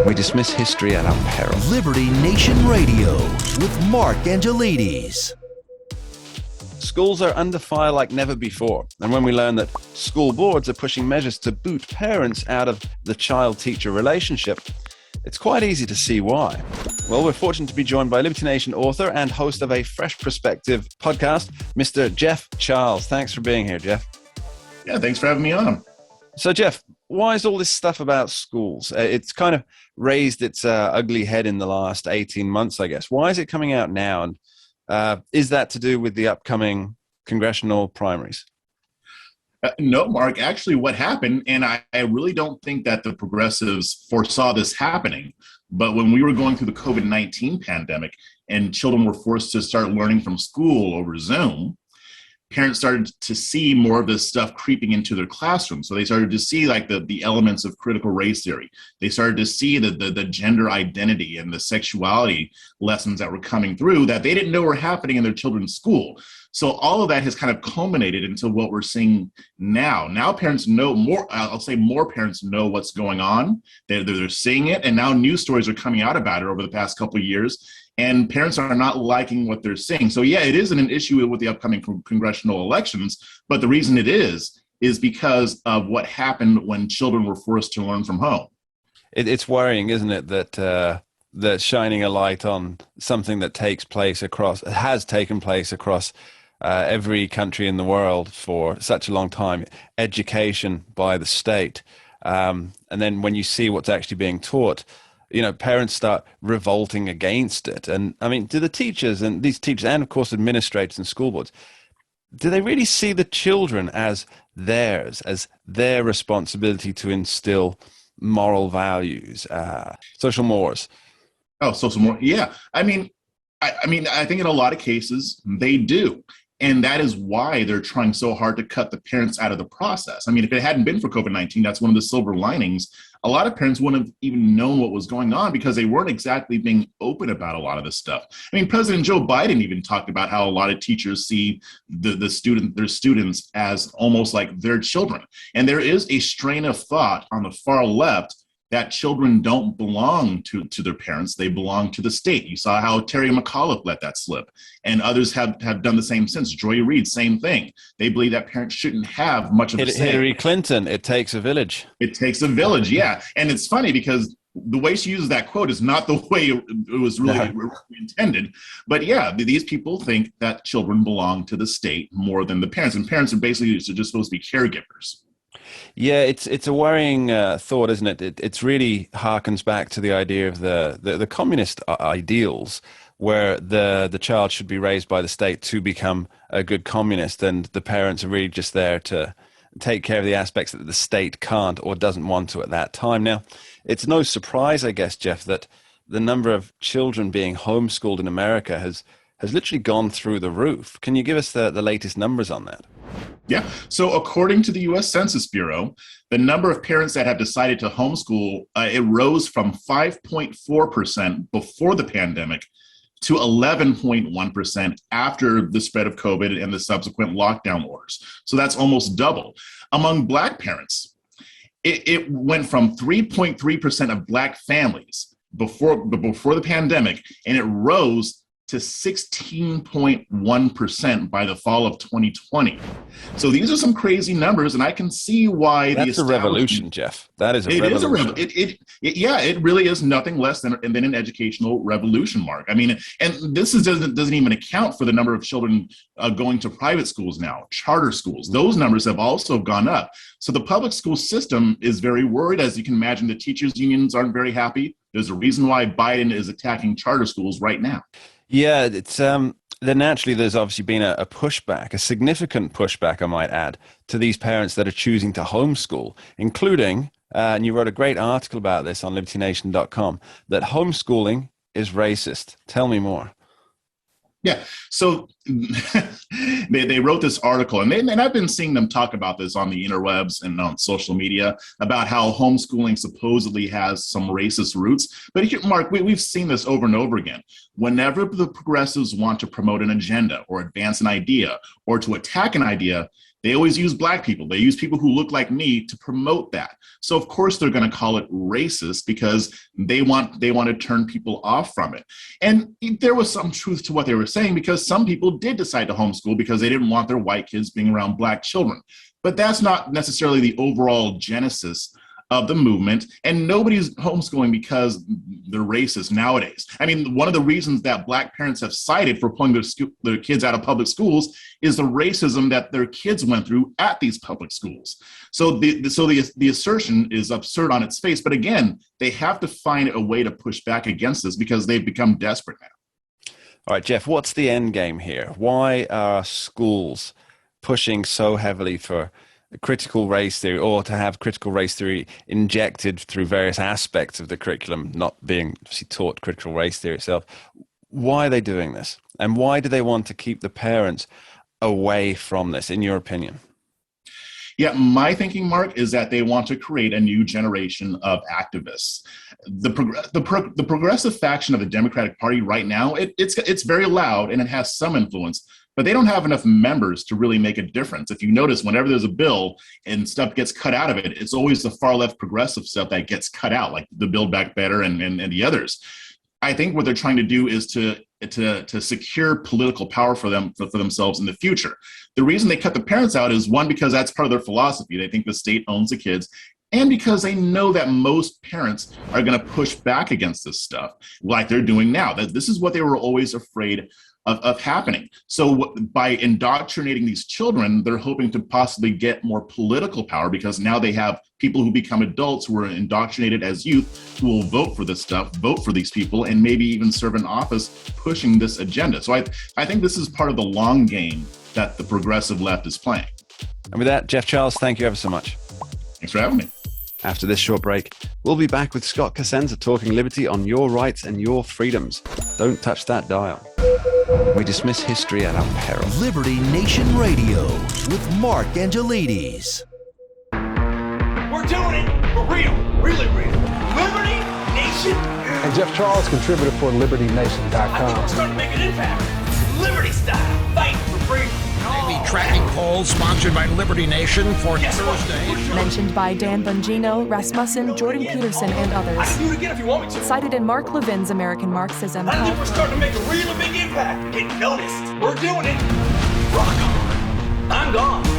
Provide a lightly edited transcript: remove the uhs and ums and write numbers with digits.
We dismiss history at our peril. Liberty Nation Radio with Mark Angelides. Schools are under fire like never before. And when we learn that school boards are pushing measures to boot parents out of the child-teacher relationship, it's quite easy to see why. Well, we're fortunate to be joined by Liberty Nation author and host of a Fresh Perspective podcast, Mr. Jeff Charles. Thanks for being here, Jeff. Yeah, thanks for having me on. So, Jeff, why is all this stuff about schools? It's kind of raised its ugly head in the last 18 months, I guess. Why is it coming out now? And is that to do with the upcoming congressional primaries? No, Mark, actually what happened, and I really don't think that the progressives foresaw this happening, but when we were going through the COVID-19 pandemic and children were forced to start learning from school over Zoom, parents started to see more of this stuff creeping into their classroom. So they started to see like the elements of critical race theory. They started to see the gender identity and the sexuality lessons that were coming through that they didn't know were happening in their children's school. So all of that has kind of culminated into what we're seeing now. Now parents know more, I'll say more parents know what's going on. They're seeing it, and now news stories are coming out about it over the past couple of years. And parents are not liking what they're seeing. So yeah, it isn't an issue with the upcoming congressional elections, but the reason it is because of what happened when children were forced to learn from home. It's worrying, isn't it, that shining a light on something that has taken place across every country in the world for such a long time, education by the state. And then when you see what's actually being taught, parents start revolting against it. And I mean, do the teachers and of course administrators and school boards, do they really see the children as their responsibility to instill moral values, social mores? Oh, social mores. Yeah. I mean, I think in a lot of cases they do. And that is why they're trying so hard to cut the parents out of the process. I mean, if it hadn't been for COVID-19, that's one of the silver linings. A lot of parents wouldn't have even known what was going on because they weren't exactly being open about a lot of this stuff. I mean, President Joe Biden even talked about how a lot of teachers see their students as almost like their children. And there is a strain of thought on the far left that children don't belong to their parents. They belong to the state. You saw how Terry McAuliffe let that slip. And others have done the same since. Joy Reid, same thing. They believe that parents shouldn't have much of a say. Hillary Clinton, it takes a village. It takes a village, yeah. And it's funny because the way she uses that quote is not the way it was really intended. But yeah, these people think that children belong to the state more than the parents. And parents are basically just supposed to be caregivers. Yeah, it's a worrying thought, isn't it? It's really harkens back to the idea of the communist ideals, where the child should be raised by the state to become a good communist, and the parents are really just there to take care of the aspects that the state can't or doesn't want to at that time. Now, it's no surprise, I guess, Jeff, that the number of children being homeschooled in America has literally gone through the roof. Can you give us the latest numbers on that? Yeah. So according to the U.S. Census Bureau, the number of parents that have decided to homeschool, it rose from 5.4% before the pandemic to 11.1% after the spread of COVID and the subsequent lockdown orders. So that's almost double. Among Black parents, it went from 3.3% of Black families before the pandemic, and it rose to 16.1% by the fall of 2020. So these are some crazy numbers, and I can see why that's a revolution, Jeff. That is a revolution. It really is nothing less than an educational revolution, Mark. I mean, and this doesn't even account for the number of children going to private schools now, charter schools. Those numbers have also gone up. So the public school system is very worried. As you can imagine, the teachers' unions aren't very happy. There's a reason why Biden is attacking charter schools right now. Yeah, it's then naturally there's obviously been a pushback, a significant pushback, I might add, to these parents that are choosing to homeschool, including, and you wrote a great article about this on libertynation.com, that homeschooling is racist. Tell me more. Yeah. So they wrote this article, and I've been seeing them talk about this on the interwebs and on social media about how homeschooling supposedly has some racist roots. But Mark, we've seen this over and over again. Whenever the progressives want to promote an agenda or advance an idea or to attack an idea, they always use Black people. They use people who look like me to promote that. So of course they're going to call it racist because they want to turn people off from it. And there was some truth to what they were saying, because some people did decide to homeschool because they didn't want their white kids being around Black children. But that's not necessarily the overall genesis of the movement, and nobody's homeschooling because they're racist nowadays. I mean, one of the reasons that Black parents have cited for pulling their kids out of public schools is the racism that their kids went through at these public schools. So the assertion is absurd on its face, but again, they have to find a way to push back against this because they've become desperate now. All right, Jeff, what's the end game here? Why are schools pushing so heavily for critical race theory, or to have critical race theory injected through various aspects of the curriculum, not being taught critical race theory itself? Why are they doing this? And why do they want to keep the parents away from this, in your opinion? Yeah, my thinking, Mark, is that they want to create a new generation of activists. The progressive faction of the Democratic Party right now, it's very loud and it has some influence, but they don't have enough members to really make a difference. If you notice, whenever there's a bill and stuff gets cut out of it, it's always the far left progressive stuff that gets cut out, like the Build Back Better and the others. I think what they're trying to do is to secure political power for themselves in the future. The reason they cut the parents out is, one, because that's part of their philosophy. They think the state owns the kids, and because they know that most parents are going to push back against this stuff like they're doing now. That this is what they were always afraid of happening. So by indoctrinating these children, they're hoping to possibly get more political power, because now they have people who become adults who are indoctrinated as youth who will vote for this stuff, vote for these people, and maybe even serve in office pushing this agenda. So I think this is part of the long game that the progressive left is playing. And with that, Jeff Charles, thank you ever so much. Thanks for having me. After this short break, we'll be back with Scott Cosenza talking liberty on your rights and your freedoms. Don't touch that dial. We dismiss history at our peril. Liberty Nation Radio with Mark Angelides. We're doing it for real, really real. Liberty Nation. And Jeff Charles, contributor for LibertyNation.com. I think we're starting to make an impact. Liberty style, fight for freedom. Daily tracking poll sponsored by Liberty Nation for Thursday. Mentioned by Dan Bongino, Rasmussen, Jordan Peterson, and I others. can do it again if you want me to. Cited in Mark Levin's American Marxism. I think we're starting to make a really big impact. Get noticed. We're doing it. Rock on. I'm gone.